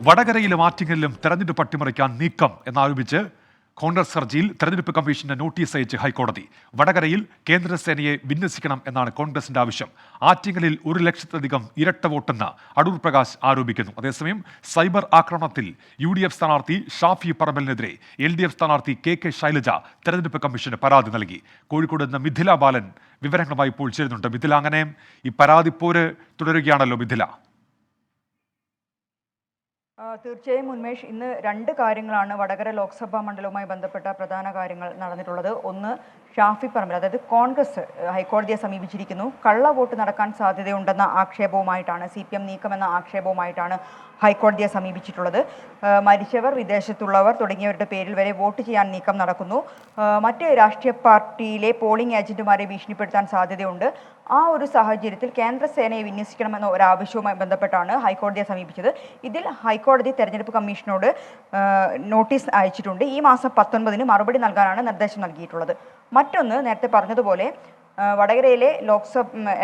വടകരയിലും ആറ്റിങ്ങലിലും തെരഞ്ഞെടുപ്പ് അട്ടിമറിക്കാൻ നീക്കം എന്നാരോപിച്ച് കോൺഗ്രസ് ഹർജിയിൽ തെരഞ്ഞെടുപ്പ് കമ്മീഷന് നോട്ടീസ് അയച്ച് ഹൈക്കോടതി. വടകരയിൽ കേന്ദ്രസേനയെ വിന്യസിക്കണം എന്നാണ് കോൺഗ്രസിന്റെ ആവശ്യം. ആറ്റിങ്ങലിൽ 1,00,000-ലധികം ഇരട്ട വോട്ടെന്ന് അടൂർ പ്രകാശ് ആരോപിക്കുന്നു. അതേസമയം സൈബർ ആക്രമണത്തിൽ UDF സ്ഥാനാർത്ഥി ഷാഫി പറമ്പലിനെതിരെ LDF സ്ഥാനാർത്ഥി KK ശൈലജ തെരഞ്ഞെടുപ്പ് കമ്മീഷന് പരാതി നൽകി. കോഴിക്കോട് നിന്ന് മിഥില ബാലൻ വിവരങ്ങളുമായി ഇപ്പോൾ ചേരുന്നുണ്ട്. മിഥില, അങ്ങനെ ഈ പരാതിപ്പോര് തുടരുകയാണല്ലോ മിഥില. തീർച്ചയായും ഉന്മേഷ്, ഇന്ന് രണ്ട് കാര്യങ്ങളാണ് വടകര ലോക്സഭാ മണ്ഡലവുമായി ബന്ധപ്പെട്ട പ്രധാന കാര്യങ്ങൾ നടന്നിട്ടുള്ളത്. ഒന്ന്, ഷാഫി പറമ്പിൽ, അതായത് കോൺഗ്രസ് ഹൈക്കോടതിയെ സമീപിച്ചിരിക്കുന്നു. കള്ള വോട്ട് നടക്കാൻ സാധ്യതയുണ്ടെന്ന ആക്ഷേപവുമായിട്ടാണ്, CPM നീക്കമെന്ന ആക്ഷേപവുമായിട്ടാണ് ഹൈക്കോടതിയെ സമീപിച്ചിട്ടുള്ളത്. മരിച്ചവർ, വിദേശത്തുള്ളവർ തുടങ്ങിയവരുടെ പേരിൽ വരെ വോട്ട് ചെയ്യാൻ നീക്കം നടക്കുന്നു. മറ്റ് രാഷ്ട്രീയ പാർട്ടിയിലെ പോളിംഗ് ഏജന്റുമാരെ ഭീഷണിപ്പെടുത്താൻ സാധ്യതയുണ്ട്. ആ ഒരു സാഹചര്യത്തിൽ കേന്ദ്രസേനയെ വിന്യസിക്കണമെന്ന ഒരാവശ്യവുമായി ബന്ധപ്പെട്ടാണ് ഹൈക്കോടതിയെ സമീപിച്ചത്. ഇതിൽ ഹൈക്കോടതി തെരഞ്ഞെടുപ്പ് കമ്മീഷനോട് നോട്ടീസ് അയച്ചിട്ടുണ്ട്. ഈ മാസം 19-ന് മറുപടി നൽകാനാണ് നിർദ്ദേശം നൽകിയിട്ടുള്ളത്. മറ്റൊന്ന്, നേരത്തെ പറഞ്ഞതുപോലെ വടകരയിലെ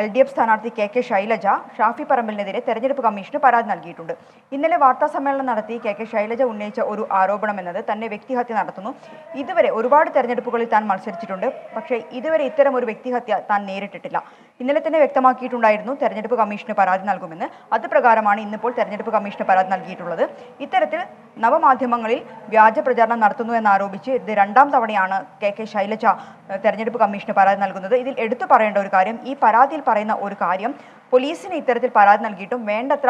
LDF സ്ഥാനാർത്ഥി KK ശൈലജ ഷാഫി പറമ്പലിനെതിരെ തെരഞ്ഞെടുപ്പ് കമ്മീഷന് പരാതി നൽകിയിട്ടുണ്ട്. ഇന്നലെ വാർത്താ സമ്മേളനം നടത്തി KK ശൈലജ ഉന്നയിച്ച ഒരു ആരോപണം എന്നത് തന്നെ വ്യക്തിഹത്യ നടത്തുന്നു. ഇതുവരെ ഒരുപാട് തെരഞ്ഞെടുപ്പുകളിൽ താൻ മത്സരിച്ചിട്ടുണ്ട്, പക്ഷേ ഇതുവരെ ഇത്തരം ഒരു വ്യക്തിഹത്യ താൻ നേരിട്ടിട്ടില്ല. ഇന്നലെ തന്നെ വ്യക്തമാക്കിയിട്ടുണ്ടായിരുന്നു തെരഞ്ഞെടുപ്പ് കമ്മീഷന് പരാതി നൽകുമെന്ന്. അത് പ്രകാരമാണ് ഇന്നിപ്പോൾ തെരഞ്ഞെടുപ്പ് കമ്മീഷന് പരാതി നൽകിയിട്ടുള്ളത്. ഇത്തരത്തിൽ നവമാധ്യമങ്ങളിൽ വ്യാജ പ്രചാരണം നടത്തുന്നു എന്നാരോപിച്ച് ഇത് രണ്ടാം തവണയാണ് KK ശൈലജ തെരഞ്ഞെടുപ്പ് കമ്മീഷന് പരാതി നൽകുന്നത്. ഇതിൽ എടുത്തു പറയേണ്ട ഒരു കാര്യം, ഈ പരാതിയിൽ പറയുന്ന ഒരു കാര്യം, പോലീസിന് ഇത്തരത്തിൽ പരാതി നൽകിയിട്ടും വേണ്ടത്ര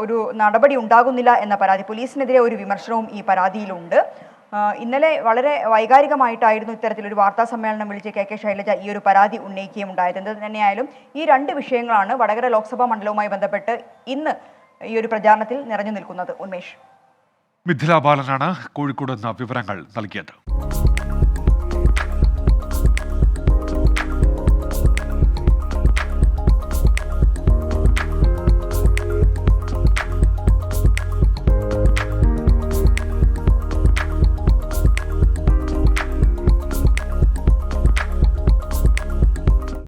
ഒരു നടപടി ഉണ്ടാകുന്നില്ല എന്ന പരാതി, പോലീസിനെതിരെ ഒരു വിമർശനവും ഈ പരാതിയിലുണ്ട്. ഇന്നലെ വളരെ വൈകാരികമായിട്ടായിരുന്നു ഇത്തരത്തിലൊരു വാർത്താ സമ്മേളനം വിളിച്ച് KK ശൈലജ ഈ ഒരു പരാതി ഉന്നയിക്കുകയും ഉണ്ടായത്. എന്ത് തന്നെയായാലും ഈ രണ്ട് വിഷയങ്ങളാണ് വടകര ലോക്സഭാ മണ്ഡലവുമായി ബന്ധപ്പെട്ട് ഇന്ന് ഈ ഒരു പ്രചാരണത്തിൽ നിറഞ്ഞു നിൽക്കുന്നത്. ഉന്മേഷ്. മിഥില ബാലനാണ് കോഴിക്കോട് നിന്ന് വിവരങ്ങൾ നൽകിയത്.